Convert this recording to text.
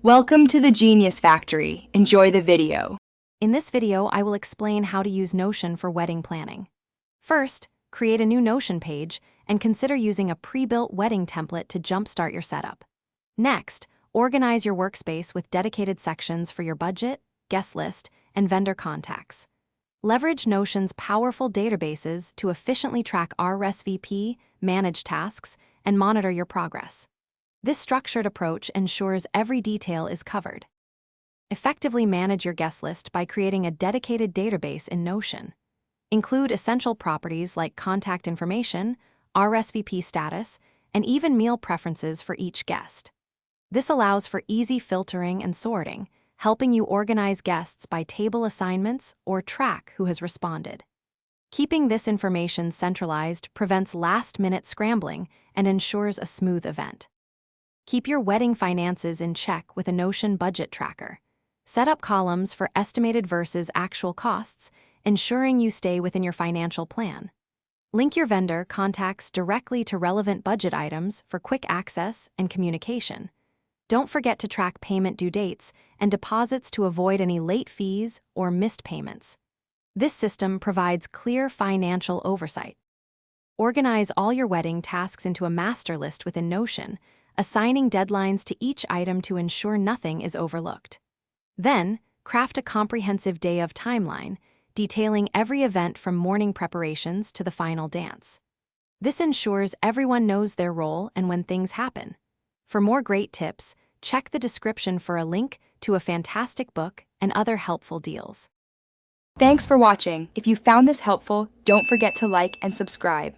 Welcome to the Genius Factory. Enjoy the video. In this video, I will explain how to use Notion for wedding planning. First, create a new Notion page and consider using a pre-built wedding template to jumpstart your setup. Next, organize your workspace with dedicated sections for your budget, guest list, and vendor contacts. Leverage Notion's powerful databases to efficiently track RSVP, manage tasks, and monitor your progress. This structured approach ensures every detail is covered. Effectively manage your guest list by creating a dedicated database in Notion. Include essential properties like contact information, RSVP status, and even meal preferences for each guest. This allows for easy filtering and sorting, helping you organize guests by table assignments or track who has responded. Keeping this information centralized prevents last-minute scrambling and ensures a smooth event. Keep your wedding finances in check with a Notion budget tracker. Set up columns for estimated versus actual costs, ensuring you stay within your financial plan. Link your vendor contacts directly to relevant budget items for quick access and communication. Don't forget to track payment due dates and deposits to avoid any late fees or missed payments. This system provides clear financial oversight. Organize all your wedding tasks into a master list within Notion, assigning deadlines to each item to ensure nothing is overlooked. Then, craft a comprehensive day of timeline, detailing every event from morning preparations to the final dance. This ensures everyone knows their role and when things happen. For more great tips, check the description for a link to a fantastic book and other helpful deals. Thanks for watching. If you found this helpful, don't forget to like and subscribe.